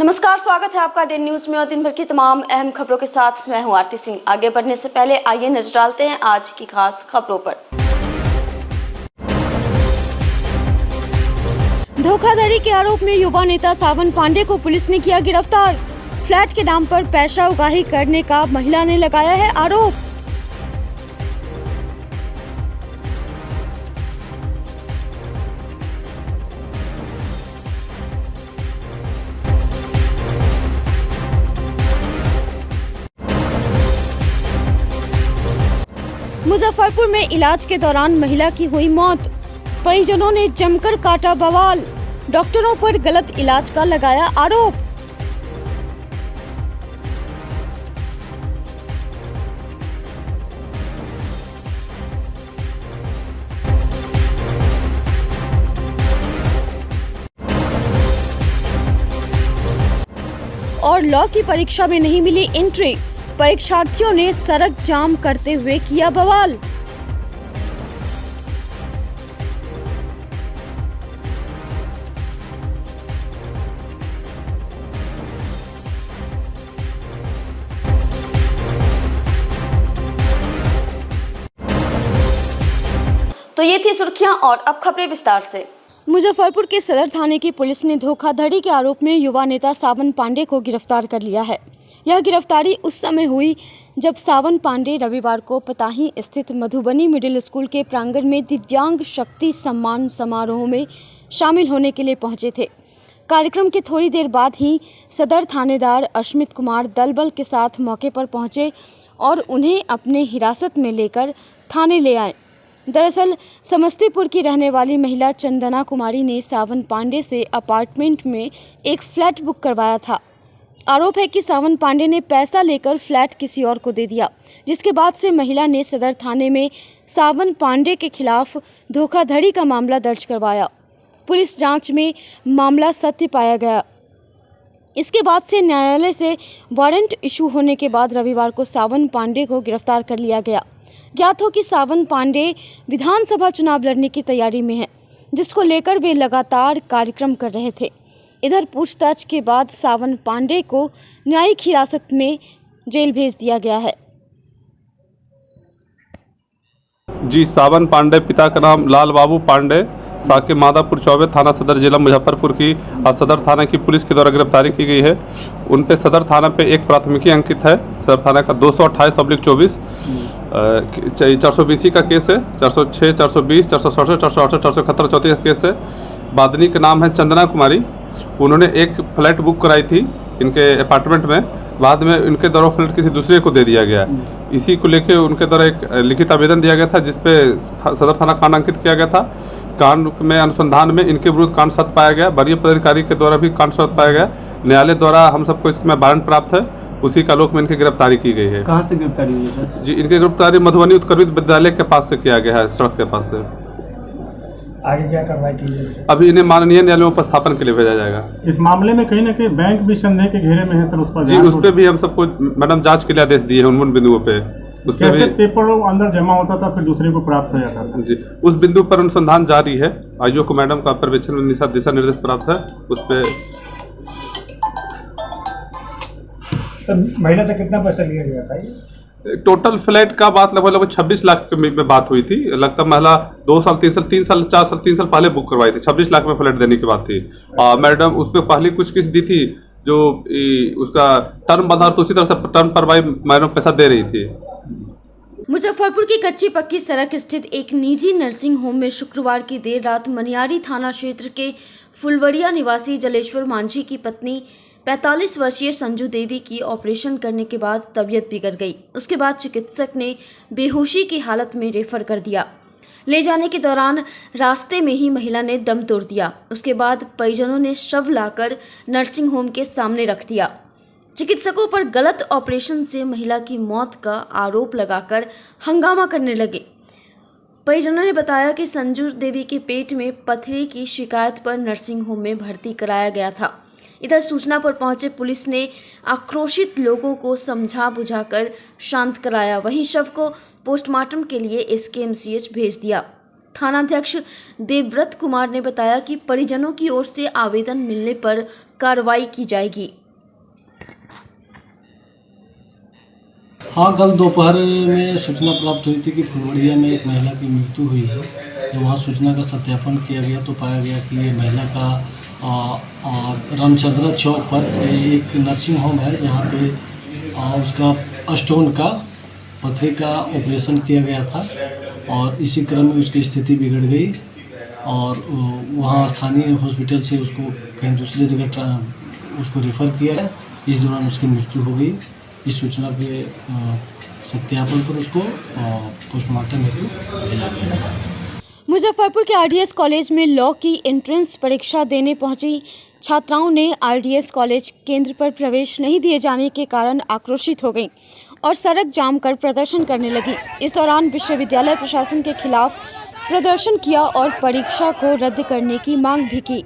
नमस्कार, स्वागत है आपका डे न्यूज में और दिन भर की तमाम अहम खबरों के साथ मैं हूं आरती सिंह। आगे बढ़ने से पहले आइए नजर डालते हैं आज की खास खबरों पर। धोखाधड़ी के आरोप में युवा नेता सावन पांडे को पुलिस ने किया गिरफ्तार। फ्लैट के नाम पर पैसा उगाही करने का महिला ने लगाया है आरोप। मुजफ्फरपुर में इलाज के दौरान महिला की हुई मौत, परिजनों ने जमकर काटा बवाल, डॉक्टरों पर गलत इलाज का लगाया आरोप। और लॉ की परीक्षा में नहीं मिली एंट्री, परीक्षार्थियों ने सड़क जाम करते हुए किया बवाल। तो ये थी सुर्खियां और अब खबरें विस्तार से। मुजफ्फरपुर के सदर थाने की पुलिस ने धोखाधड़ी के आरोप में युवा नेता सावन पांडे को गिरफ्तार कर लिया है। यह गिरफ्तारी उस समय हुई जब सावन पांडे रविवार को पताही स्थित मधुबनी मिडिल स्कूल के प्रांगण में दिव्यांग शक्ति सम्मान समारोह में शामिल होने के लिए पहुंचे थे। कार्यक्रम के थोड़ी देर बाद ही सदर थानेदार अश्मित कुमार दलबल के साथ मौके पर पहुंचे और उन्हें अपने हिरासत में लेकर थाने ले आए। दरअसल समस्तीपुर की रहने वाली महिला चंदना कुमारी ने सावन पांडे से अपार्टमेंट में एक फ्लैट बुक करवाया था। आरोप है कि सावन पांडे ने पैसा लेकर फ्लैट किसी और को दे दिया, जिसके बाद से महिला ने सदर थाने में सावन पांडे के खिलाफ धोखाधड़ी का मामला दर्ज करवाया। पुलिस जांच में मामला सत्य पाया गया। इसके बाद से न्यायालय से वारंट इशू होने के बाद रविवार को सावन पांडे को गिरफ्तार कर लिया गया। ज्ञात हो कि सावन पांडे विधानसभा चुनाव लड़ने की तैयारी में है, जिसको लेकर वे लगातार कार्यक्रम कर रहे थे। इधर पूछताछ के बाद सावन पांडे को न्यायिक हिरासत में जेल भेज दिया गया है। जी, सावन पांडे, पिता का नाम लाल बाबू पांडे, साके मादापुर चौबे, थाना सदर जिला मुजफ्फरपुर की और सदर थाना की पुलिस के द्वारा गिरफ्तारी की गई है। उन पे सदर थाना पे एक प्राथमिकी अंकित है। सदर थाना का 228/24 420 का केस है, 406, 420, 467, 468, 471, 34 का केस है। बादनी का नाम है चंदना कुमारी। उन्होंने एक फ्लैट बुक कराई थी इनके अपार्टमेंट में, बाद में इनके द्वारा फ्लैट किसी दूसरे को दे दिया गया। इसी को लेकर उनके द्वारा एक लिखित आवेदन दिया गया था, जिसपे सदर थाना कांड अंकित किया गया था। कांड में अनुसंधान में इनके विरुद्ध कांड सत्य पाया गया। वरीय पदाधिकारी के द्वारा भी कांड सत्य पाया गया। न्यायालय द्वारा हम सबको इसमें वारंट प्राप्त है, उसी का आलोक में इनकी गिरफ्तारी की गई है। कहाँ से गिरफ्तारी हुई सर? जी, इनकी गिरफ्तारी मधुबनी उत्कर्षित विद्यालय के पास से किया गया है, सड़क के पास से। आगे क्या कार्रवाई की जाएगी? अभी इन्हें माननीय न्यायालय में उपस्थापन के लिए भेजा जाएगा। इस मामले में कहीं ना कहीं बैंक भी संदेह के घेरे में है सर, उस पर जी, उस पर भी हम सबको मैडम जांच के लिए आदेश दिए हैं उन बिंदुओं पे। उस पे भी पेपर अंदर जमा होता था फिर दूसरे को प्राप्त हो जाता था। जी, उस बिंदु पर अनुसंधान जारी है। आयोग को मैडम का पर्यवेक्षण में दिशा निर्देश प्राप्त है। उस पे सर महिला से कितना पैसा लिया गया था ये? टोटल फ्लैट का बात लगभग 26 लाख में बात हुई थी। लगता महिला 2 साल 3 साल 3 साल 4 साल 3 साल पहले बुक करवाई थी। 26 लाख में फ्लैट देने की बात थी। मैडम उस पर पहले कुछ दी थी, जो उसका टर्म बंधा, तो उसी तरह से टर्म पर भाई मैडम पैसा दे रही थी। मुजफ्फरपुर की कच्ची पक्की सड़क स्थित एक निजी नर्सिंग होम में शुक्रवार की देर रात मनियारी थाना क्षेत्र के फुलवड़िया निवासी जलेश्वर मांझी की पत्नी 45 वर्षीय संजू देवी की ऑपरेशन करने के बाद तबीयत बिगड़ गई। उसके बाद चिकित्सक ने बेहोशी की हालत में रेफर कर दिया। ले जाने के दौरान रास्ते में ही महिला ने दम तोड़ दिया। उसके बाद परिजनों ने शव लाकर नर्सिंग होम के सामने रख दिया। चिकित्सकों पर गलत ऑपरेशन से महिला की मौत का आरोप लगाकर हंगामा करने लगे। परिजनों ने बताया कि संजू देवी के पेट में पथरी की शिकायत पर नर्सिंग होम में भर्ती कराया गया था। इधर सूचना पर पहुंचे पुलिस ने आक्रोशित लोगों को समझा बुझाकर शांत कराया। वहीं शव को पोस्टमार्टम के लिए एसकेएमसीएच भेज दिया। थानाध्यक्ष देवव्रत कुमार ने बताया कि परिजनों की ओर से आवेदन मिलने पर कार्रवाई की जाएगी। हाँ, कल दोपहर में सूचना प्राप्त हुई थी कि फुलवड़िया में एक महिला की मृत्यु हुई है। जब वहाँ सूचना का सत्यापन किया गया तो पाया गया कि ये महिला का रामचंद्र चौक पर एक नर्सिंग होम है, जहाँ पे उसका स्टोन का पथरी का ऑपरेशन किया गया था और इसी क्रम में उसकी स्थिति बिगड़ गई और वहाँ स्थानीय हॉस्पिटल से उसको कहीं दूसरी जगह उसको रेफ़र किया है। इस दौरान उसकी मृत्यु हो गई। इस सूचना के सत्यापन पर उसको पोस्टमार्टम हेतु भेजा गया है। मुजफ्फरपुर के आरडीएस कॉलेज में लॉ की एंट्रेंस परीक्षा देने पहुंची छात्राओं ने आरडीएस कॉलेज केंद्र पर प्रवेश नहीं दिए जाने के कारण आक्रोशित हो गईं और सड़क जाम कर प्रदर्शन करने लगी। इस दौरान विश्वविद्यालय प्रशासन के खिलाफ प्रदर्शन किया और परीक्षा को रद्द करने की मांग भी की।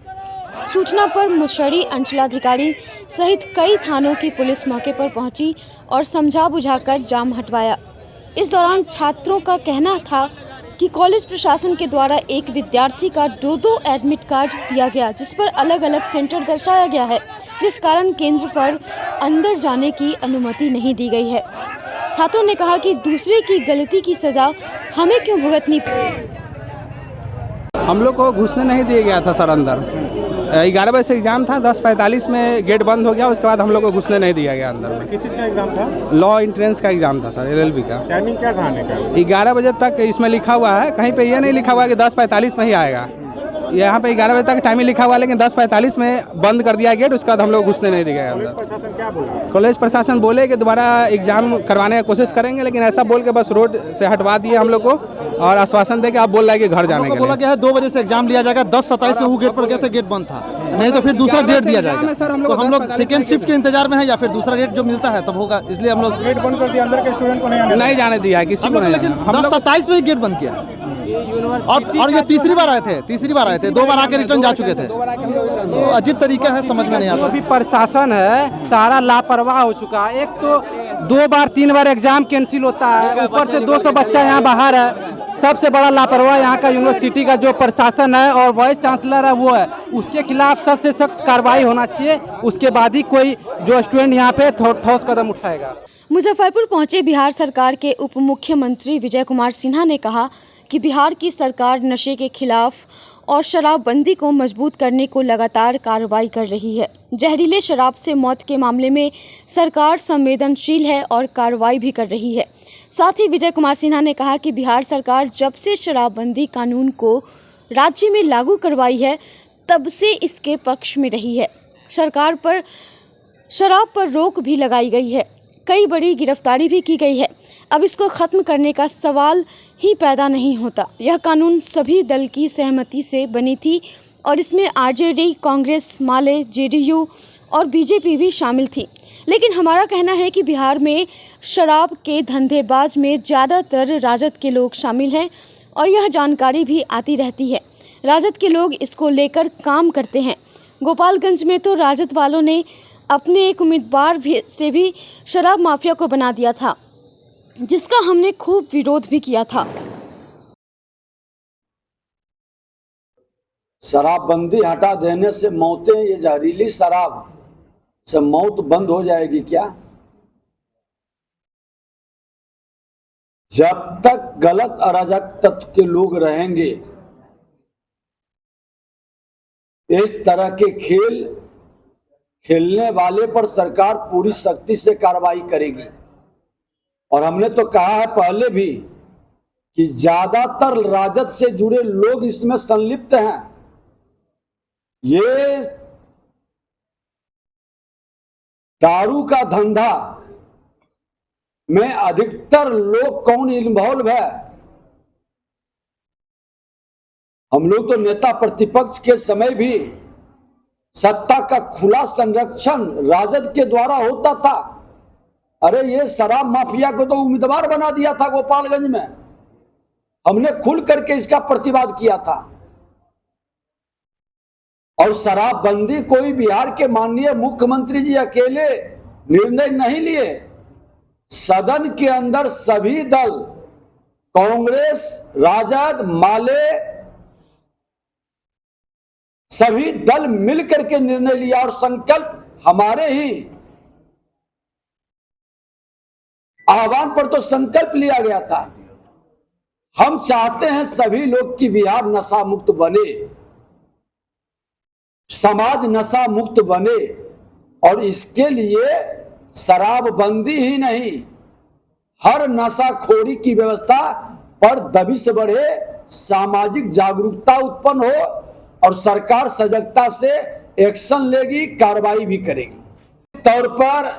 सूचना पर मुशर्री अंचलाधिकारी सहित कई थानों की पुलिस मौके पर पहुंची और समझा बुझाकर जाम हटवाया। इस दौरान छात्रों का कहना था कि कॉलेज प्रशासन के द्वारा एक विद्यार्थी का दो एडमिट कार्ड दिया गया, जिस पर अलग अलग सेंटर दर्शाया गया है, जिस कारण केंद्र पर अंदर जाने की अनुमति नहीं दी गई है। छात्रों ने कहा कि दूसरे की गलती की सजा हमें क्यों भुगतनी पड़ी। हम लोग को घुसने नहीं दिया गया था सर अंदर। 11 बजे से एग्ज़ाम था, 10:45 में गेट बंद हो गया। उसके बाद हम लोग को घुसने नहीं दिया गया अंदर में। किस चीज़ का एग्जाम था? लॉ एंट्रेंस का एग्ज़ाम था सर, LLB का। टाइमिंग क्या था आने का? 11 बजे तक इसमें लिखा हुआ है, कहीं पे ये नहीं लिखा हुआ है कि 10:45 में ही आएगा। यहाँ पे 11 बजे तक टाइमिंग लिखा हुआ है, लेकिन 10:45 में बंद कर दिया गेट। उसके बाद हम लोग घुसने नहीं दिया गया अंदर। प्रशासन क्या बोला? कॉलेज प्रशासन बोले कि दोबारा एग्जाम करवाने की कोशिश करेंगे, लेकिन ऐसा बोल के बस रोड से हटवा दिए हम लोग को और आश्वासन दे के आप बोल रहे हैं कि घर जाने के लिए। बोला गया है 2 बजे से एग्जाम लिया जाएगा। 10:27 में वो गेट पर गए थे, गेट बंद था, नहीं तो फिर दूसरा डेट दिया जाएगा। तो हम लोग सेकेंड शिफ्ट के इंतजार में है या फिर दूसरा डेट जो मिलता है तब होगा, इसलिए हम लोग गेट बंद कर दिया। अंदर के स्टूडेंट को नहीं जाने दिया है किसी को नहीं। लेकिन 10:27 में ही गेट बंद किया और ये तीसरी बार आए थे, 2 बार आके रिटर्न जा चुके थे। तो अजीब तरीका है, समझ में नहीं आता। अभी प्रशासन है सारा लापरवाह हो चुका है। एक तो 2 बार 3 बार एग्जाम कैंसिल होता है, ऊपर से 200 बच्चा यहाँ बाहर है। सबसे बड़ा लापरवाह यहाँ का यूनिवर्सिटी का जो प्रशासन है और वाइस चांसलर है वो है, उसके खिलाफ सख्त से सख्त कार्रवाई होना चाहिए। उसके बाद ही कोई जो स्टूडेंट यहाँ पे ठोस कदम उठाएगा। मुजफ्फरपुर पहुंचे बिहार सरकार के उप मुख्यमंत्री विजय कुमार सिन्हा ने कहा कि बिहार की सरकार नशे के खिलाफ और शराबबंदी को मजबूत करने को लगातार कार्रवाई कर रही है। जहरीले शराब से मौत के मामले में सरकार संवेदनशील है और कार्रवाई भी कर रही है। साथ ही विजय कुमार सिन्हा ने कहा कि बिहार सरकार जब से शराबबंदी कानून को राज्य में लागू करवाई है तब से इसके पक्ष में रही है। सरकार पर शराब पर रोक भी लगाई गई है, कई बड़ी गिरफ्तारी भी की गई है। अब इसको ख़त्म करने का सवाल ही पैदा नहीं होता। यह कानून सभी दल की सहमति से बनी थी और इसमें आरजेडी, कांग्रेस, माले, जेडीयू और बीजेपी भी शामिल थी। लेकिन हमारा कहना है कि बिहार में शराब के धंधेबाज में ज़्यादातर राजद के लोग शामिल हैं और यह जानकारी भी आती रहती है। राजद के लोग इसको लेकर काम करते हैं। गोपालगंज में तो राजद वालों ने अपने एक उम्मीदवार से भी शराब माफिया को बना दिया था, जिसका हमने खूब विरोध भी किया था। शराबबंदी हटा देने से मौतें, ये जहरीली शराब से मौत बंद हो जाएगी क्या? जब तक गलत अराजक तत्व के लोग रहेंगे, इस तरह के खेल खेलने वाले पर सरकार पूरी सख्ती से कार्रवाई करेगी। और हमने तो कहा है पहले भी कि ज्यादातर राजद से जुड़े लोग इसमें संलिप्त हैं। ये दारू का धंधा में अधिकतर लोग कौन इन्वॉल्व है? हम लोग तो नेता प्रतिपक्ष के समय भी सत्ता का खुला संरक्षण राजद के द्वारा होता था। अरे ये शराब माफिया को तो उम्मीदवार बना दिया था गोपालगंज में। हमने खुल करके इसका प्रतिवाद किया था। और शराबबंदी कोई बिहार के माननीय मुख्यमंत्री जी अकेले निर्णय नहीं लिए। सदन के अंदर सभी दल, कांग्रेस, राजद, माले सभी दल मिलकर के निर्णय लिया और संकल्प हमारे ही आह्वान पर तो संकल्प लिया गया था। हम चाहते हैं सभी लोग की बिहार नशा मुक्त बने, समाज नशा मुक्त बने, और इसके लिए शराबबंदी ही नहीं, हर नशाखोरी की व्यवस्था पर दबिश बढ़े, सामाजिक जागरूकता उत्पन्न हो और सरकार सजगता से एक्शन लेगी, कार्रवाई भी करेगी। तौर पर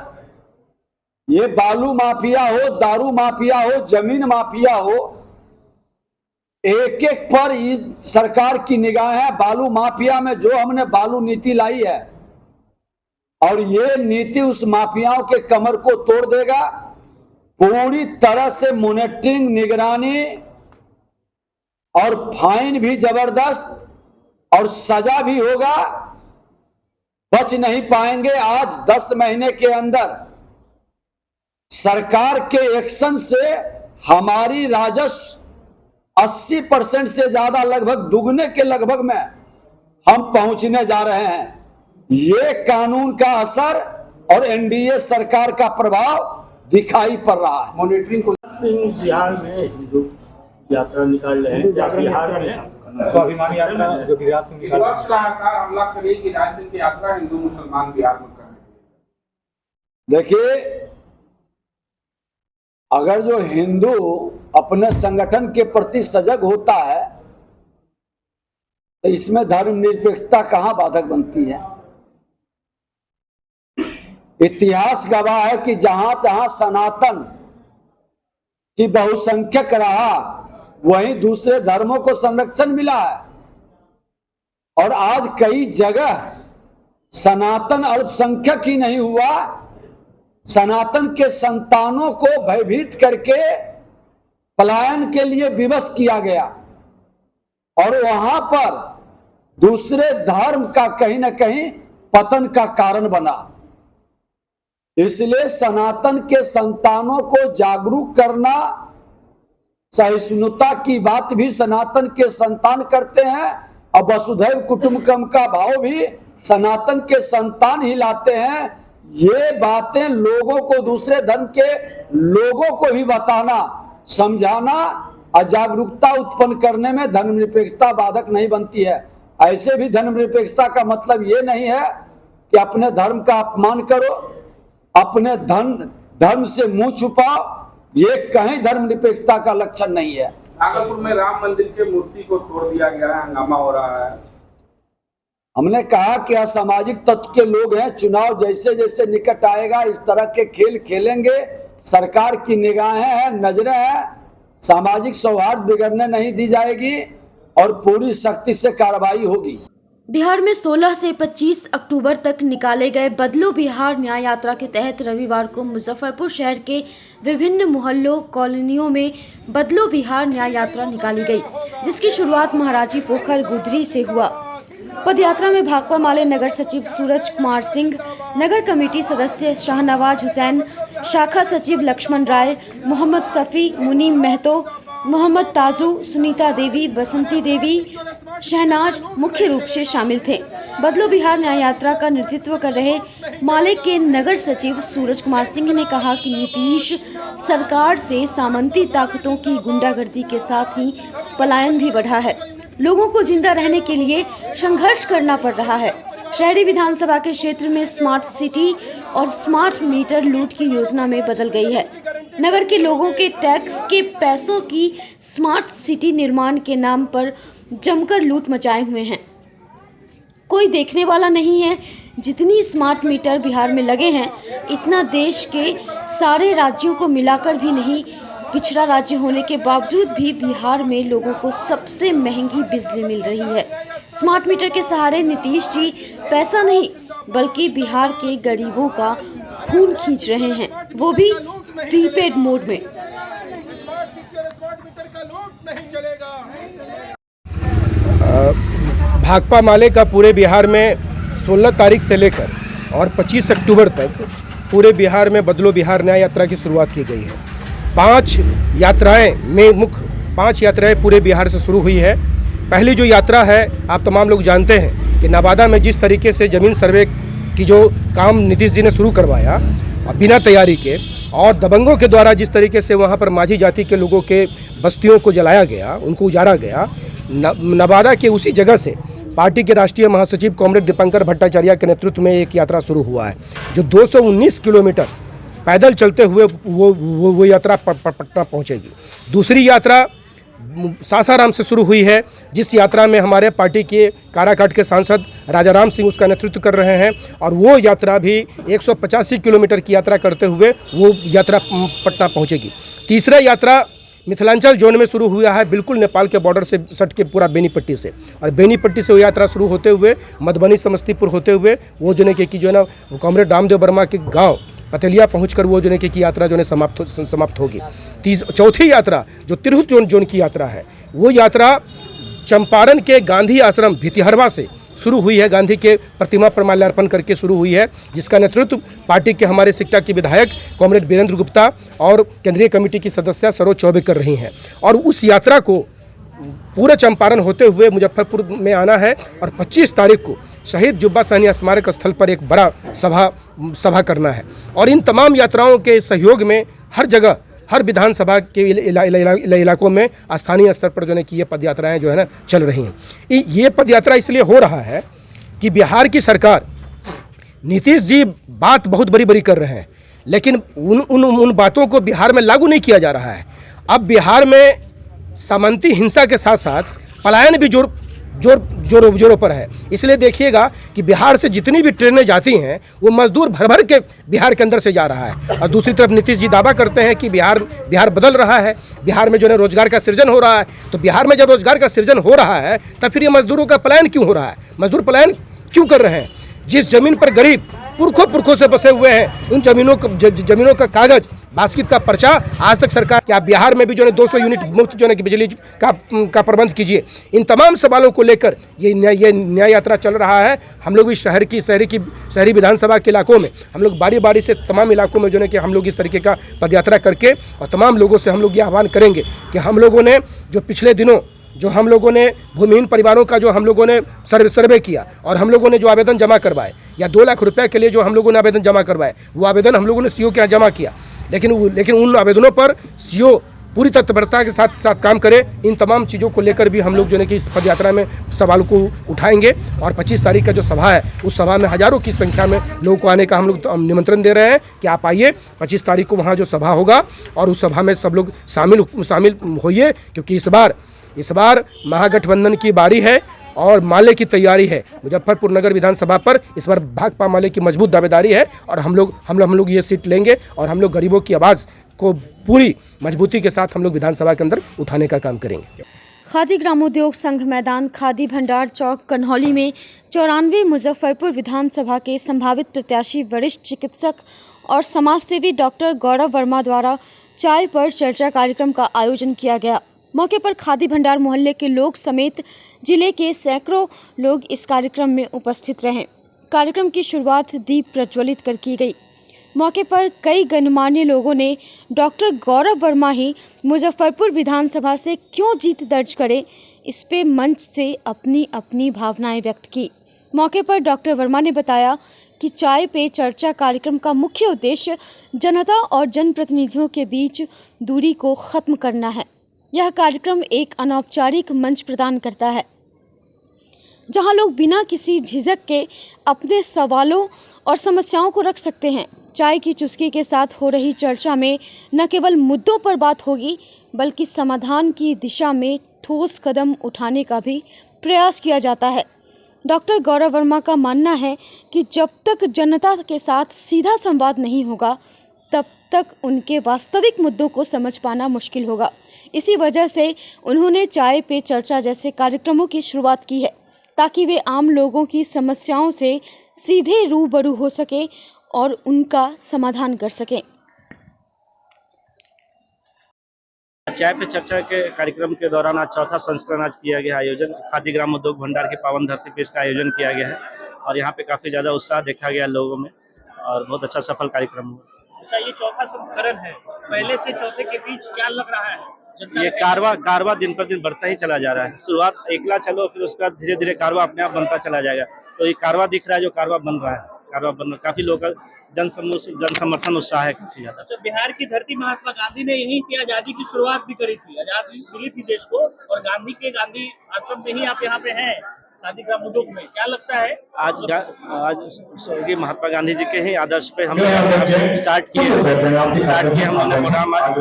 ये बालू माफिया हो, दारू माफिया हो, जमीन माफिया हो, एक एक पर इस सरकार की निगाह है। बालू माफिया में जो हमने बालू नीति लाई है, और ये नीति उस माफियाओं के कमर को तोड़ देगा। पूरी तरह से मॉनिटरिंग, निगरानी और फाइन भी जबरदस्त और सजा भी होगा, बच नहीं पाएंगे। आज 10 महीने के अंदर सरकार के एक्शन से हमारी राजस्व 80% से ज्यादा, लगभग दुगने के लगभग में हम पहुंचने जा रहे हैं। ये कानून का असर और एनडीए सरकार का प्रभाव दिखाई पड़ रहा है। मॉनिटरिंग को बिहार में हिंदू यात्रा निकाल रहे हैं, बिहार में स्वाभिमान यात्रा जो गिरिराज सिंह विपक्ष का आकार हमला करे गिरिराज सिंह की यात्रा हिंदू मुसलमान बिहार में कर रहे हैं। देखिए, अगर जो हिंदू अपने संगठन के प्रति सजग होता है तो इसमें धर्मनिरपेक्षता कहां बाधक बनती है। इतिहास गवाह है कि जहां तहां सनातन की बहुसंख्यक रहा, वहीं दूसरे धर्मों को संरक्षण मिला है। और आज कई जगह सनातन अल्पसंख्यक ही नहीं हुआ, सनातन के संतानों को भयभीत करके पलायन के लिए विवश किया गया, और वहां पर दूसरे धर्म का कहीं ना कहीं पतन का कारण बना। इसलिए सनातन के संतानों को जागरूक करना, सहिष्णुता की बात भी सनातन के संतान करते हैं, और वसुधैव कुटुंबकम का भाव भी सनातन के संतान ही लाते हैं। ये बातें लोगों को, दूसरे धर्म के लोगों को भी बताना, समझाना और जागरूकता उत्पन्न करने में धर्मनिरपेक्षता बाधक नहीं बनती है। ऐसे भी धर्मनिरपेक्षता का मतलब ये नहीं है कि अपने धर्म का अपमान करो, अपने धर्म से मुंह छुपाओ, ये कहीं धर्मनिरपेक्षता का लक्षण नहीं है। भागलपुर में राम मंदिर के मूर्ति को तोड़ दिया गया है, हंगामा हो रहा है। हमने कहा कि असामाजिक तत्व के लोग हैं, चुनाव जैसे जैसे निकट आएगा इस तरह के खेल खेलेंगे। सरकार की निगाहें हैं, नजरें हैं, सामाजिक सौहार्द बिगड़ने नहीं दी जाएगी और पूरी सख्ती से कार्रवाई होगी। बिहार में 16 से 25 अक्टूबर तक निकाले गए बदलो बिहार न्याय यात्रा के तहत रविवार को मुजफ्फरपुर शहर के विभिन्न मोहल्लों, कॉलोनियों में बदलो बिहार न्याय यात्रा निकाली गई, जिसकी शुरुआत महाराजी पोखर गुदरी से हुआ। पदयात्रा में भाकपा माले नगर सचिव सूरज कुमार सिंह, नगर कमेटी सदस्य शाहनवाज हुसैन, शाखा सचिव लक्ष्मण राय, मोहम्मद सफ़ी, मुनीम महतो, मोहम्मद ताजू, सुनीता देवी, बसंती देवी, शहनाज मुख्य रूप से शामिल थे। बदलो बिहार न्याय यात्रा का नेतृत्व कर रहे माले के नगर सचिव सूरज कुमार सिंह ने कहा कि नीतीश सरकार से सामंती ताकतों की गुंडागर्दी के साथ ही पलायन भी बढ़ा है। लोगों को जिंदा रहने के लिए संघर्ष करना पड़ रहा है। शहरी विधानसभा के क्षेत्र में स्मार्ट सिटी और स्मार्ट मीटर लूट की योजना में बदल गई है। नगर के लोगों के टैक्स के पैसों की स्मार्ट सिटी निर्माण के नाम पर जमकर लूट मचाए हुए हैं। कोई देखने वाला नहीं है। जितनी स्मार्ट मीटर बिहार में लगे हैं, इतना देश के सारे राज्यों को मिलाकर भी नहीं। पिछड़ा राज्य होने के बावजूद भी बिहार में लोगों को सबसे महंगी बिजली मिल रही है। स्मार्ट मीटर के सहारे नीतीश जी पैसा नहीं बल्कि बिहार के गरीबों का खून खींच रहे हैं, वो भी प्रीपेड मोड में। भाकपा माले का पूरे बिहार में 16 तारीख से लेकर और 25 अक्टूबर तक पूरे बिहार में बदलो बिहार न्याय यात्रा की शुरुआत की गई है। 5 यात्राएं में मुख्य 5 यात्राएं पूरे बिहार से शुरू हुई है। पहली जो यात्रा है, आप तमाम लोग जानते हैं कि नवादा में जिस तरीके से ज़मीन सर्वे की जो काम नीतीश जी ने शुरू करवाया बिना तैयारी के, और दबंगों के द्वारा जिस तरीके से वहाँ पर माझी जाति के लोगों के बस्तियों को जलाया गया, उनको उजाड़ा गया, नवादा के उसी जगह से पार्टी के राष्ट्रीय महासचिव कॉमरेड दीपंकर भट्टाचार्य के नेतृत्व में एक यात्रा शुरू हुआ है, जो 219 किलोमीटर पैदल चलते हुए वो यात्रा पटना पहुंचेगी। दूसरी यात्रा सासाराम से शुरू हुई है, जिस यात्रा में हमारे पार्टी के काराकाट के सांसद राजाराम सिंह उसका नेतृत्व कर रहे हैं, और वो यात्रा भी 185 किलोमीटर की यात्रा करते हुए वो यात्रा पटना पहुंचेगी। तीसरा यात्रा मिथिलांचल जोन में शुरू हुआ है, बिल्कुल नेपाल के बॉर्डर से सट के पूरा बेनीपट्टी से, और बेनीपट्टी से वो यात्रा शुरू होते हुए मधुबनी समस्तीपुर होते हुए वो जो है ना कॉमरेड रामदेव वर्मा के गाँव पतेलिया पहुंचकर वो जो है कि यात्रा जो है समाप्त होगी। चौथी यात्रा जो तिरहुत जोन की यात्रा है, वो यात्रा चंपारण के गांधी आश्रम भितिहरवा से शुरू हुई है, गांधी के प्रतिमा पर माल्यार्पण करके शुरू हुई है, जिसका नेतृत्व पार्टी के हमारे सिकटा के विधायक कॉमरेड वीरेंद्र गुप्ता और केंद्रीय कमेटी की सदस्य सरोज चौबे कर रही हैं। और उस यात्रा को पूरे चंपारण होते हुए मुजफ्फरपुर में आना है, और 25 तारीख को शहीद जुब्बा सहनी स्मारक स्थल पर एक बड़ा सभा करना है। और इन तमाम यात्राओं के सहयोग में हर जगह, हर विधानसभा के इलाकों में स्थानीय स्तर पर जो है कि ये पदयात्राएं जो है ना चल रही हैं। ये पदयात्रा इसलिए हो रहा है कि बिहार की सरकार, नीतीश जी बात बहुत बड़ी कर रहे हैं, लेकिन उन बातों को बिहार में लागू नहीं किया जा रहा है। अब बिहार में सामंती हिंसा के साथ साथ पलायन भी जोरों पर है। इसलिए देखिएगा कि बिहार से जितनी भी ट्रेनें जाती हैं वो मजदूर भर के बिहार के अंदर से जा रहा है, और दूसरी तरफ नीतीश जी दावा करते हैं कि बिहार बदल रहा है, बिहार में जो है रोजगार का सृजन हो रहा है। तो बिहार में जब रोजगार का सृजन हो रहा है, तब फिर ये मजदूरों का पलायन क्यों हो रहा है? मजदूर पलायन क्यों कर रहे हैं? जिस जमीन पर गरीब पुरखों से बसे हुए हैं, उन जमीनों का कागज, बास्केट का पर्चा आज तक सरकार, क्या बिहार में भी जो है 200 यूनिट मुफ्त जो है कि बिजली का प्रबंध कीजिए। इन तमाम सवालों को लेकर ये न्याय यात्रा चल रहा है। हम लोग भी शहरी विधानसभा के इलाकों में हम लोग बारी से तमाम इलाकों में जो है कि हम लोग इस तरीके का पदयात्रा करके और तमाम लोगों से हम लोग ये आह्वान करेंगे कि हम लोगों ने जो पिछले दिनों जो हम लोगों ने भूमिहीन परिवारों का जो हम लोगों ने सर्वे किया, और हम लोगों ने जो आवेदन जमा करवाए, या 2 लाख रुपए के लिए जो हम लोगों ने आवेदन जमा करवाए, वो आवेदन हम लोगों ने सीओ के यहाँ जमा किया, लेकिन उन आवेदनों पर सीओ पूरी तत्परता के साथ काम करे। इन तमाम चीज़ों को लेकर भी हम लोग जो है कि इस पदयात्रा में सवाल को उठाएंगे, और 25 तारीख का जो सभा है उस सभा में हज़ारों की संख्या में लोगों को आने का हम लोग निमंत्रण दे रहे हैं कि आप आइए। 25 तारीख को वहाँ जो सभा होगा, और उस सभा में सब लोग शामिल होइए, क्योंकि इस बार महागठबंधन की बारी है और माले की तैयारी है। मुजफ्फरपुर नगर विधानसभा पर इस बार भाकपा माले की मजबूत दावेदारी है, और हम लोग ये सीट लेंगे, और हम लोग गरीबों की आवाज़ को पूरी मजबूती के साथ हम लोग विधानसभा के अंदर उठाने का काम करेंगे। खादी ग्रामोद्योग संघ मैदान खादी भंडार चौक कन्हौली में 94 मुजफ्फरपुर विधानसभा के संभावित प्रत्याशी वरिष्ठ चिकित्सक और समाजसेवी डॉक्टर गौरव वर्मा द्वारा चाय पर चर्चा कार्यक्रम का आयोजन किया गया। मौके पर खादी भंडार मोहल्ले के लोग समेत जिले के सैकड़ों लोग इस कार्यक्रम में उपस्थित रहे। कार्यक्रम की शुरुआत दीप प्रज्वलित कर की गई। मौके पर कई गणमान्य लोगों ने डॉक्टर गौरव वर्मा ही मुजफ्फरपुर विधानसभा से क्यों जीत दर्ज करे, इस पे मंच से अपनी अपनी भावनाएं व्यक्त की। मौके पर डॉक्टर वर्मा ने बताया कि चाय पे चर्चा कार्यक्रम का मुख्य उद्देश्य जनता और जनप्रतिनिधियों के बीच दूरी को खत्म करना है। यह कार्यक्रम एक अनौपचारिक मंच प्रदान करता है, जहां लोग बिना किसी झिझक के अपने सवालों और समस्याओं को रख सकते हैं। चाय की चुस्की के साथ हो रही चर्चा में न केवल मुद्दों पर बात होगी, बल्कि समाधान की दिशा में ठोस कदम उठाने का भी प्रयास किया जाता है। डॉक्टर गौरव वर्मा का मानना है कि जब तक जनता के साथ सीधा संवाद नहीं होगा, तब तक उनके वास्तविक मुद्दों को समझ पाना मुश्किल होगा। इसी वजह से उन्होंने चाय पे चर्चा जैसे कार्यक्रमों की शुरुआत की है, ताकि वे आम लोगों की समस्याओं से सीधे रूबरू हो सके और उनका समाधान कर सकें। चाय पे चर्चा के कार्यक्रम के दौरान आज चौथा संस्करण आज किया गया आयोजन खादी ग्राम उद्योग भंडार की पावन धरती पे इसका आयोजन किया गया है, और यहाँ पे काफ़ी ज़्यादा उत्साह देखा गया लोगों में, और बहुत अच्छा सफल कार्यक्रम हुआ। अच्छा, ये चौथा संस्करण है, पहले से चौथे के बीच क्या लग रहा है? ये कारवा दिन पर दिन बढ़ता ही चला जा रहा है। शुरुआत एकला चलो, फिर उसके बाद धीरे धीरे कारवा अपने आप बनता चला जाएगा। तो ये कारवा दिख रहा है, जो कारवा बन रहा है, काफी लोग का जन समर्थन उत्साह है काफी ज्यादा। अच्छा, बिहार की धरती महात्मा गांधी ने यहीं से आजादी की शुरुआत भी करी थी, आजादी मिली थी देश को, और गांधी आश्रम में ही आप यहाँ पे हैं खादी ग्राम उद्योग में। क्या लगता है आज स्वर्गीय महात्मा गांधी जी के ही आदर्श पे हम स्टार्ट किए हम लोग प्रोग्राम आज,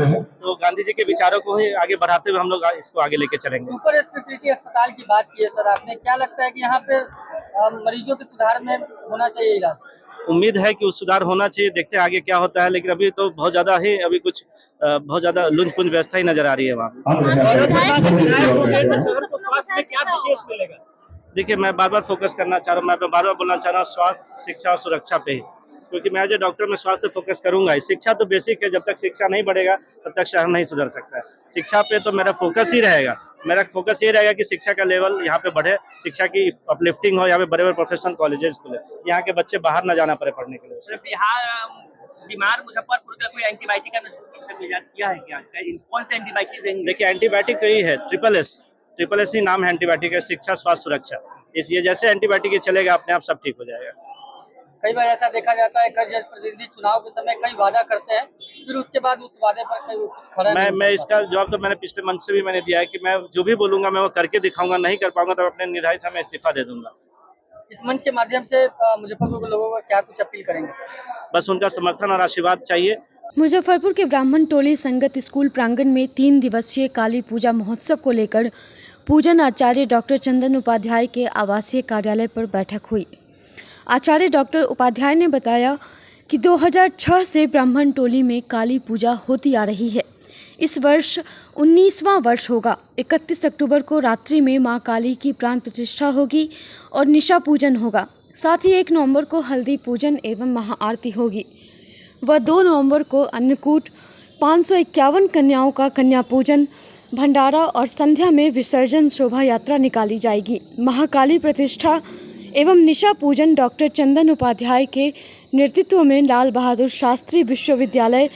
तो गांधी जी के विचारों को ही आगे बढ़ाते हुए हम लोग इसको आगे लेके चलेंगे। सुपर स्पेशलिटी अस्पताल की बात की है सर आपने, क्या लगता है कि यहाँ पे मरीजों के सुधार में होना चाहिए इलाज? उम्मीद है कि सुधार होना चाहिए, देखते हैं आगे क्या होता है, लेकिन अभी तो बहुत ज्यादा ही बहुत ज्यादा लुंज-पुंज व्यवस्था ही नजर आ रही है वहाँ। स्वास्थ्य में क्या विशेष मिलेगा? देखिए, मैं बार बार फोकस करना चाह रहा हूँ, मैं बार बार बोलना चाह रहा हूँ स्वास्थ्य, शिक्षा और सुरक्षा पे ही, क्योंकि मैं एज ए डॉक्टर में स्वास्थ्य फोकस करूंगा। शिक्षा तो बेसिक है, जब तक शिक्षा नहीं बढ़ेगा तब तक शहर नहीं सुधर सकता है। शिक्षा पे तो मेरा फोकस ही रहेगा, मेरा फोकस ये रहेगा कि शिक्षा का लेवल यहाँ पे बढ़े, शिक्षा की अपलिफ्टिंग हो, यहाँ पे बड़े बड़े प्रोफेशनल कॉलेजेस खुले, यहाँ के बच्चे बाहर न जाना पड़े पढ़ने के लिए। बीमार मुजफ्फरपुर का कोई एंटीबायोटिक किया है क्या? कौन से एंटीबायोटिक देंगे? देखिए, एंटीबायोटिक तो ही है, ट्रिपल एस ही नाम है एंटीबायोटिक है, शिक्षा, स्वास्थ्य, सुरक्षा। इसलिए जैसे एंटीबायोटिक ये चलेगा अपने आप सब ठीक हो जाएगा। कई बार ऐसा देखा जाता है कई जनप्रतिनिधि चुनाव के समय कई वादा करते हैं, फिर उसके बाद उस वादे पर कई खरा नहीं। मैं इसका जवाब तो मैंने पिछले मंच से भी मैंने दिया है कि मैं जो भी बोलूंगा मैं वो करके दिखाऊंगा, नहीं कर पाऊंगा तो अपने निर्धारित समय इस्तीफा दे दूंगा। इस मंच के माध्यम से मुजफ्फरपुर के लोगों को क्या कुछ अपील करेंगे? बस उनका समर्थन और आशीर्वाद चाहिए। मुजफ्फरपुर के ब्राह्मण टोली संगत स्कूल प्रांगण में 3 दिवसीय काली पूजा महोत्सव को लेकर पूजन आचार्य डॉक्टर चंदन उपाध्याय के आवासीय कार्यालय पर बैठक हुई। आचार्य डॉक्टर उपाध्याय ने बताया कि 2006 से ब्राह्मण टोली में काली पूजा होती आ रही है। इस वर्ष 19वां वर्ष होगा। 31 अक्टूबर को रात्रि में मां काली की प्राण प्रतिष्ठा होगी और निशा पूजन होगा। साथ ही 1 नवंबर को हल्दी पूजन एवं महाआरती होगी व 2 नवंबर को अन्नकूट, 551 कन्याओं का कन्या पूजन, भंडारा और संध्या में विसर्जन शोभा यात्रा निकाली जाएगी। महाकाली प्रतिष्ठा एवं निशा पूजन डॉक्टर चंदन उपाध्याय के नेतृत्व में लाल बहादुर शास्त्री विश्वविद्यालय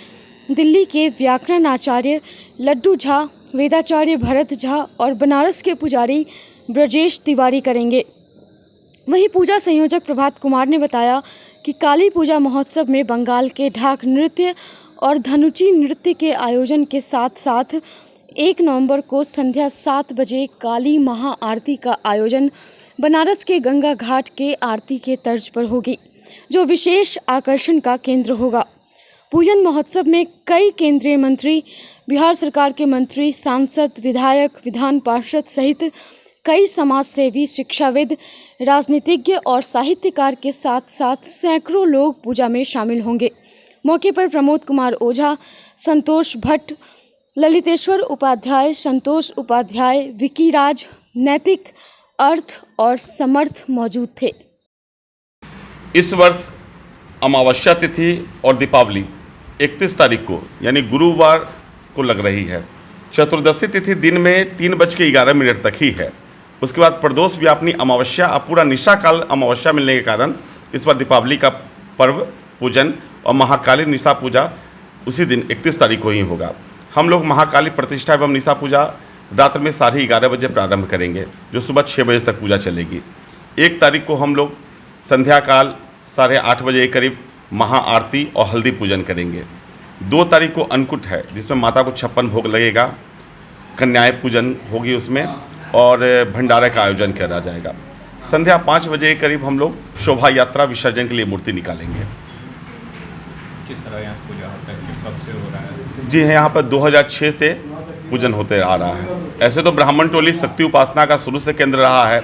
दिल्ली के व्याकरण आचार्य लड्डू झा, वेदाचार्य भरत झा और बनारस के पुजारी ब्रजेश तिवारी करेंगे। वहीं पूजा संयोजक प्रभात कुमार ने बताया कि काली पूजा महोत्सव में बंगाल के ढाक नृत्य और धनुची नृत्य के आयोजन के साथ साथ 1 नवंबर को संध्या 7 बजे काली महाआरती का आयोजन बनारस के गंगा घाट के आरती के तर्ज पर होगी, जो विशेष आकर्षण का केंद्र होगा। पूजन महोत्सव में कई केंद्रीय मंत्री, बिहार सरकार के मंत्री, सांसद, विधायक, विधान पार्षद सहित कई समाजसेवी, शिक्षाविद, राजनीतिज्ञ और साहित्यकार के साथ साथ सैकड़ों लोग पूजा में शामिल होंगे। मौके पर प्रमोद कुमार ओझा, संतोष भट्ट, ललितेश्वर उपाध्याय, संतोष उपाध्याय, विकी राज, नैतिक, अर्थ और समर्थ मौजूद थे। इस वर्ष अमावस्या तिथि और दीपावली 31 तारीख को यानी गुरुवार को लग रही है। चतुर्दशी तिथि दिन में 3:11 तक ही है। उसके बाद प्रदोष व्यापनी अमावस्या और पूरा निशा काल अमावस्या मिलने के कारण इस बार दीपावली का पर्व पूजन और महाकाली निशा पूजा उसी दिन 31 तारीख को ही होगा। हम लोग महाकाली प्रतिष्ठा एवं निशा पूजा रात में 11:30 बजे प्रारंभ करेंगे, जो सुबह 6 बजे तक पूजा चलेगी। 1 तारीख को हम लोग संध्या काल 8:30 बजे के करीब महाआरती और हल्दी पूजन करेंगे। 2 तारीख को अन्नकूट है, जिसमें माता को 56 भोग लगेगा, कन्याएं पूजन होगी उसमें और भंडारे का आयोजन करा जाएगा। संध्या 5 बजे के करीब हम लोग शोभा यात्रा विसर्जन के लिए मूर्ति निकालेंगे। किस तरह यहाँ पूजा होता है, कब से हो रहा है? जी हाँ, यहाँ पर 2006 से पूजन होते आ रहा है। ऐसे तो ब्राह्मण टोली शक्ति उपासना का शुरू से केंद्र रहा है।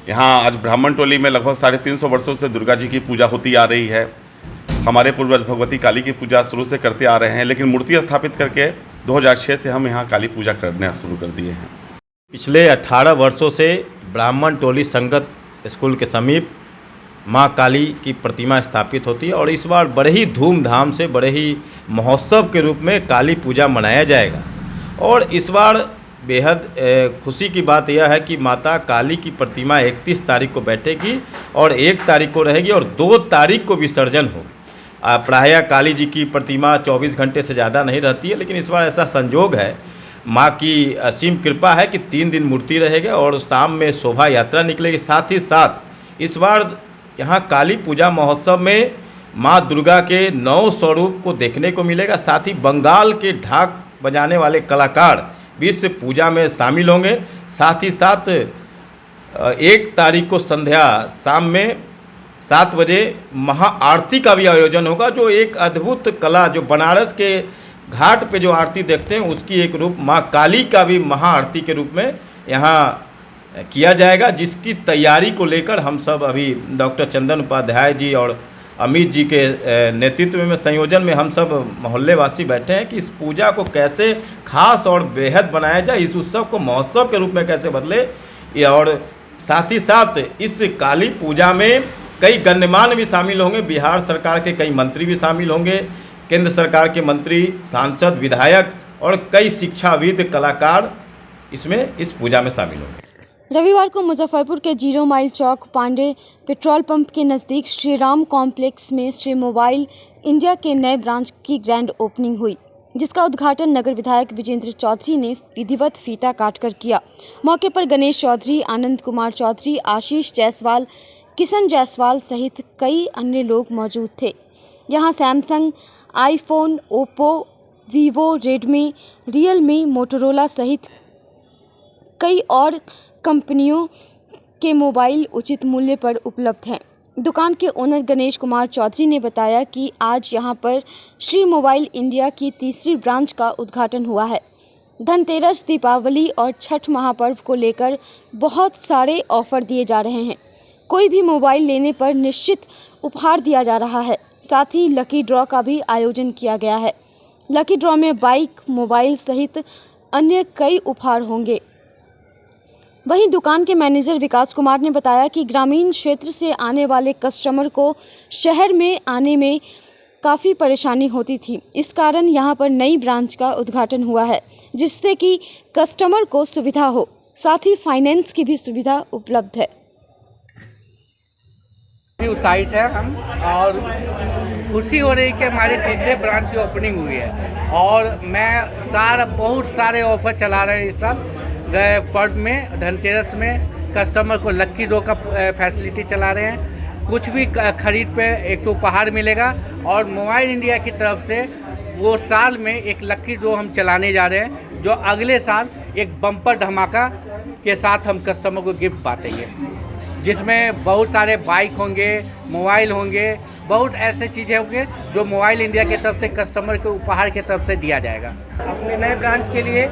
यहाँ आज ब्राह्मण टोली में लगभग 350 वर्षों से दुर्गा जी की पूजा होती आ रही है। हमारे पूर्वज भगवती काली की पूजा शुरू से करते आ रहे हैं, लेकिन मूर्ति स्थापित करके 2006 से हम यहाँ काली पूजा करना शुरू कर दिए हैं। पिछले 18 वर्षों से ब्राह्मण टोली संगत स्कूल के समीप माँ काली की प्रतिमा स्थापित होती है और इस बार बड़े ही धूमधाम से, बड़े ही महोत्सव के रूप में काली पूजा मनाया जाएगा। और इस बार बेहद खुशी की बात यह है कि माता काली की प्रतिमा 31 तारीख को बैठेगी और 1 तारीख को रहेगी और 2 तारीख को विसर्जन होगी। प्रायः काली जी की प्रतिमा 24 घंटे से ज़्यादा नहीं रहती है, लेकिन इस बार ऐसा संजोग है, माँ की असीम कृपा है कि 3 दिन मूर्ति रहेगी और शाम में शोभा यात्रा निकलेगी। साथ ही साथ इस बार यहाँ काली पूजा महोत्सव में माँ दुर्गा के 9 स्वरूप को देखने को मिलेगा। साथ ही बंगाल के ढाक बजाने वाले कलाकार भी इस पूजा में शामिल होंगे। साथ ही साथ 1 तारीख को संध्या शाम में 7 बजे महाआरती का भी आयोजन होगा, जो एक अद्भुत कला, जो बनारस के घाट पे जो आरती देखते हैं उसकी एक रूप माँ काली का भी महाआरती के रूप में यहाँ किया जाएगा, जिसकी तैयारी को लेकर हम सब अभी डॉक्टर चंदन उपाध्याय जी और अमित जी के नेतृत्व में संयोजन में हम सब मोहल्ले वासी बैठे हैं कि इस पूजा को कैसे खास और बेहद बनाया जाए, इस उत्सव को महोत्सव के रूप में कैसे बदले। और साथ ही साथ इस काली पूजा में कई गण्यमान्य भी शामिल होंगे, बिहार सरकार के कई मंत्री भी शामिल होंगे, केंद्र सरकार के मंत्री, सांसद, विधायक और कई शिक्षाविद, कलाकार इसमें इस पूजा में शामिल होंगे। रविवार को मुजफ्फरपुर के 0 माइल चौक पांडे पेट्रोल पंप के नज़दीक श्री राम कॉम्प्लेक्स में श्री मोबाइल इंडिया के नए ब्रांच की ग्रैंड ओपनिंग हुई, जिसका उद्घाटन नगर विधायक विजेंद्र चौधरी ने विधिवत फीता काटकर किया। मौके पर गणेश चौधरी, आनंद कुमार चौधरी, आशीष जायसवाल, किशन जायसवाल सहित कई अन्य लोग मौजूद थे। यहां Samsung, iPhone, Oppo, Vivo, Redmi, Realme, Motorola सहित कई और कंपनियों के मोबाइल उचित मूल्य पर उपलब्ध हैं। दुकान के ओनर गणेश कुमार चौधरी ने बताया कि आज यहां पर श्री मोबाइल इंडिया की 3री ब्रांच का उद्घाटन हुआ है। धनतेरस, दीपावली और छठ महापर्व को लेकर बहुत सारे ऑफर दिए जा रहे हैं। कोई भी मोबाइल लेने पर निश्चित उपहार दिया जा रहा है। साथ ही लकी ड्रॉ का भी आयोजन किया गया है। लकी ड्रॉ में बाइक, मोबाइल सहित अन्य कई उपहार होंगे। वहीं दुकान के मैनेजर विकास कुमार ने बताया कि ग्रामीण क्षेत्र से आने वाले कस्टमर को शहर में आने में काफ़ी परेशानी होती थी। इस कारण यहां पर नई ब्रांच का उद्घाटन हुआ है, जिससे कि कस्टमर को सुविधा हो। साथ ही फाइनेंस की भी सुविधा उपलब्ध है। साइट है हम, और खुशी हो रही कि हमारे 3रे ब्रांच की ओपनिंग हुई है और मैं बहुत सारे ऑफर चला रहे हैं इस साल। पर्व में, धनतेरस में कस्टमर को लक्की ड्रॉ का फैसिलिटी चला रहे हैं। कुछ भी खरीद पे एक तो उपहार मिलेगा और मोबाइल इंडिया की तरफ से वो साल में एक लक्की ड्रॉ हम चलाने जा रहे हैं, जो अगले साल एक बम्पर धमाका के साथ हम कस्टमर को गिफ्ट बांटेंगे, जिसमें बहुत सारे बाइक होंगे, मोबाइल होंगे, बहुत ऐसे चीज़ें होंगे जो मोबाइल इंडिया की तरफ से कस्टमर को उपहार की तरफ से दिया जाएगा। अपने नए ब्रांच के लिए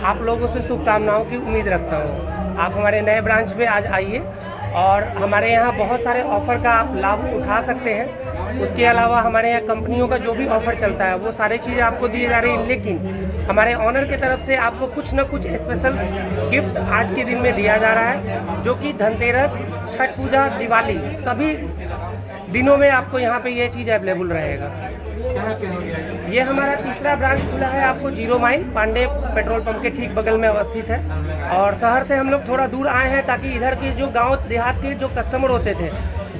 आप लोगों से शुभकामनाओं की उम्मीद रखता हूँ। आप हमारे नए ब्रांच पे आज आइए और हमारे यहाँ बहुत सारे ऑफ़र का आप लाभ उठा सकते हैं। उसके अलावा हमारे यहाँ कंपनियों का जो भी ऑफ़र चलता है वो सारी चीज़ें आपको दी जा रही हैं, लेकिन हमारे ऑनर की तरफ से आपको कुछ न कुछ स्पेशल गिफ्ट आज के दिन में दिया जा रहा है, जो कि धनतेरस, छठ पूजा, दिवाली सभी दिनों में आपको यहाँ पे ये चीज़ अवेलेबल रहेगा। ये हमारा 3रा ब्रांच खुला है, आपको 0 माइल पांडे पेट्रोल पंप के ठीक बगल में अवस्थित है। और शहर से हम लोग थोड़ा दूर आए हैं ताकि इधर के जो गांव देहात के जो कस्टमर होते थे,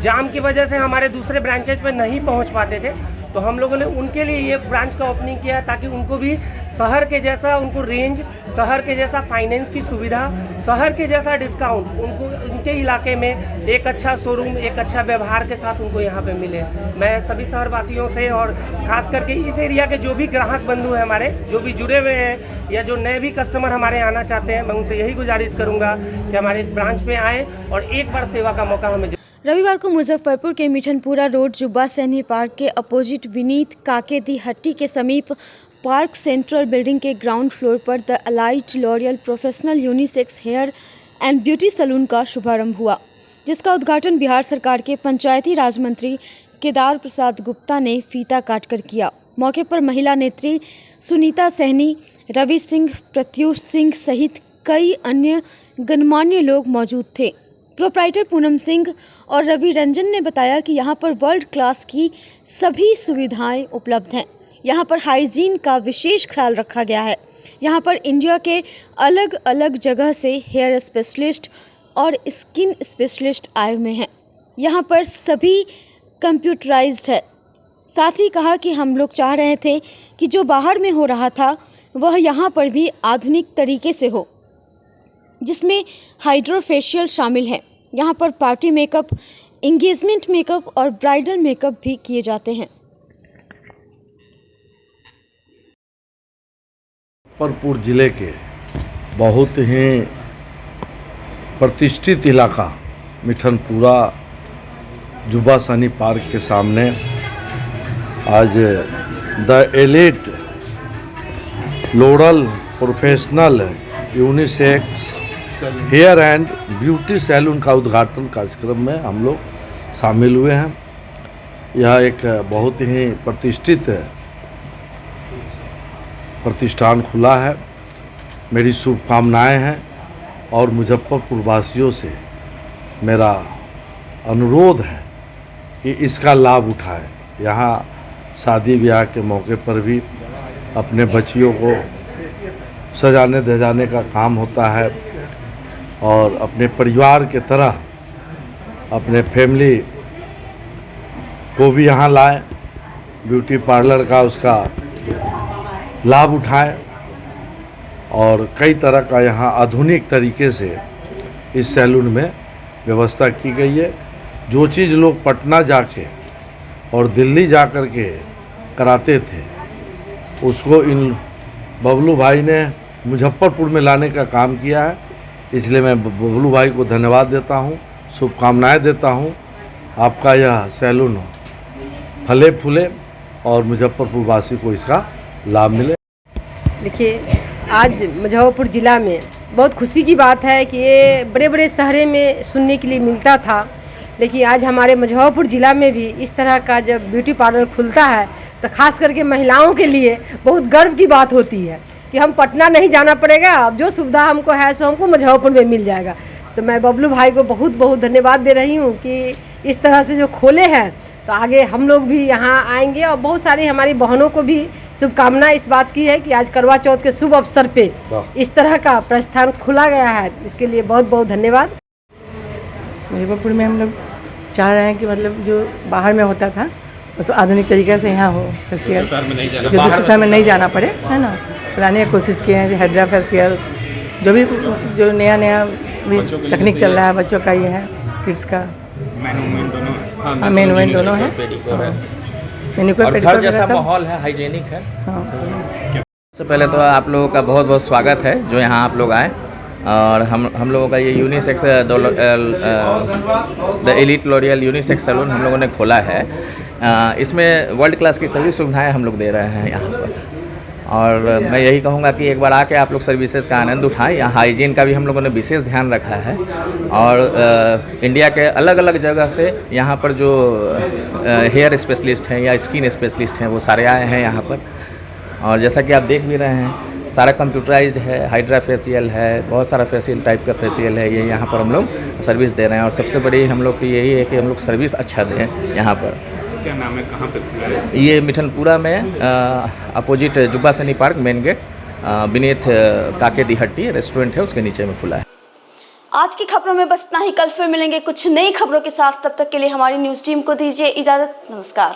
जाम की वजह से हमारे दूसरे ब्रांचेज पे नहीं पहुंच पाते थे, तो हम लोगों ने उनके लिए ये ब्रांच का ओपनिंग किया है ताकि उनको भी शहर के जैसा उनको रेंज, शहर के जैसा फाइनेंस की सुविधा, शहर के जैसा डिस्काउंट उनको उनके इलाके में एक अच्छा शोरूम, एक अच्छा व्यवहार के साथ उनको यहाँ पे मिले। मैं सभी शहरवासियों से और खास करके इस एरिया के जो भी ग्राहक बंधु हैं हमारे, जो भी जुड़े हुए हैं या जो नए भी कस्टमर हमारे आना चाहते हैं, मैं उनसे यही गुजारिश करूँगा कि हमारे इस ब्रांच पे आएँ और एक बार सेवा का मौका हमें। रविवार को मुजफ्फरपुर के मिठनपुरा रोड जुब्बा सैनी पार्क के अपोजिट विनीत काके दी हट्टी के समीप पार्क सेंट्रल बिल्डिंग के ग्राउंड फ्लोर पर the elite L'Oreal professional unisex hair and beauty salon का शुभारंभ हुआ, जिसका उद्घाटन बिहार सरकार के पंचायती राज मंत्री केदार प्रसाद गुप्ता ने फीता काटकर किया। मौके पर महिला नेत्री सुनीता सहनी, रवि सिंह, प्रत्युष सिंह सहित कई अन्य गणमान्य लोग मौजूद थे। प्रोप्राइटर पूनम सिंह और रवि रंजन ने बताया कि यहाँ पर वर्ल्ड क्लास की सभी सुविधाएं उपलब्ध हैं। यहाँ पर हाइजीन का विशेष ख्याल रखा गया है। यहाँ पर इंडिया के अलग अलग जगह से हेयर स्पेशलिस्ट और स्किन स्पेशलिस्ट आए हुए हैं। यहाँ पर सभी कंप्यूटराइज्ड है। साथ ही कहा कि हम लोग चाह रहे थे कि जो बाहर में हो रहा था वह यहाँ पर भी आधुनिक तरीके से हो, जिसमें हाइड्रोफेशियल शामिल है। यहाँ पर पार्टी मेकअप, एंगेजमेंट मेकअप और ब्राइडल मेकअप भी किए जाते हैं। मुजफ्फरपुर ज़िले के बहुत ही प्रतिष्ठित इलाका मिठनपुरा जुब्बा सानी पार्क के सामने आज the elite L'Oreal professional unisex hair and beauty salon का उद्घाटन कार्यक्रम में हम लोग शामिल हुए हैं। यह एक बहुत ही प्रतिष्ठित प्रतिष्ठान खुला है। मेरी शुभकामनाएं हैं और मुजफ्फरपुर वासियों से मेरा अनुरोध है कि इसका लाभ उठाएं। यहाँ शादी ब्याह के मौके पर भी अपने बच्चियों को सजाने धजाने का काम होता है और अपने परिवार के तरह अपने फैमिली को भी यहाँ लाएं, ब्यूटी पार्लर का उसका लाभ उठाएं और कई तरह का यहाँ आधुनिक तरीके से इस सैलून में व्यवस्था की गई है। जो चीज़ लोग पटना जाके और दिल्ली जा कर के कराते थे उसको इन बबलू भाई ने मुजफ्फरपुर में लाने का काम किया है। इसलिए मैं बबलू भाई को धन्यवाद देता हूँ, शुभकामनाएं देता हूँ। आपका यह सैलून फले फूले और मुजफ्फरपुर वासी को इसका लाभ मिले। देखिए, आज मुजफ्फरपुर ज़िला में बहुत खुशी की बात है कि ये बड़े बड़े शहरों में सुनने के लिए मिलता था, लेकिन आज हमारे मुजफ्फरपुर ज़िला में भी इस तरह का जब ब्यूटी पार्लर खुलता है तो खास करके महिलाओं के लिए बहुत गर्व की बात होती है कि हम पटना नहीं जाना पड़ेगा, अब जो सुविधा हमको है सो हमको मुजफ्फरपुर में मिल जाएगा। तो मैं बबलू भाई को बहुत बहुत धन्यवाद दे रही हूँ कि इस तरह से जो खोले हैं, तो आगे हम लोग भी यहाँ आएंगे। और बहुत सारी हमारी बहनों को भी शुभकामना इस बात की है कि आज करवा चौथ के शुभ अवसर पे इस तरह का प्रस्थान खुला गया है, इसके लिए बहुत बहुत धन्यवाद। मुजफ्फरपुर में हम लोग चाह रहे हैं कि मतलब जो बाहर में होता था उस आधुनिक तरीके से यहाँ हो फेशियल, जो दूसरे शहर में नहीं जाना पड़े, है ना। पुराने कोशिश किए हैं हाइड्रा फेशियल, जो नया भी तकनीक चल रहा है बच्चों का, ये है किड्स का, मेन वुमेन दोनों है। और घर जैसा माहौल है, हाइजीनिक है। सबसे पहले तो आप लोगों का बहुत बहुत स्वागत है जो यहाँ आप लोग आए। और हम लोगों का ये unisex the elite L'Oreal unisex salon हम लोगों ने खोला है। इसमें वर्ल्ड क्लास की सभी सुविधाएं हम लोग दे रहे हैं यहाँ पर। और मैं यही कहूँगा कि एक बार आके आप लोग सर्विसेज का आनंद उठाएं। यहाँ हाइजीन का भी हम लोगों ने विशेष ध्यान रखा है। और इंडिया के अलग अलग जगह से यहाँ पर जो हेयर स्पेशलिस्ट हैं या स्किन स्पेशलिस्ट हैं वो सारे आए हैं यहाँ पर। और जैसा कि आप देख भी रहे हैं सारा कंप्यूटराइज्ड है, हाइड्रा फेशियल है, बहुत सारा फेशियल टाइप का फेशियल है, ये यहाँ पर हम लोग सर्विस दे रहे हैं। और सबसे बड़ी हम लोग की यही है कि हम लोग सर्विस अच्छा दें यहाँ पर। क्या नाम है, कहाँ पे खुला है? ये मिठनपुरा में अपोजिट जुब्बा सानी पार्क मेन गेट बिनेथ काके दी हट्टी रेस्टोरेंट है, उसके नीचे में खुला है। आज की खबरों में बस इतना ही। कल फिर मिलेंगे कुछ नई खबरों के साथ। तब तक के लिए हमारी न्यूज़ टीम को दीजिए इजाज़त। नमस्कार।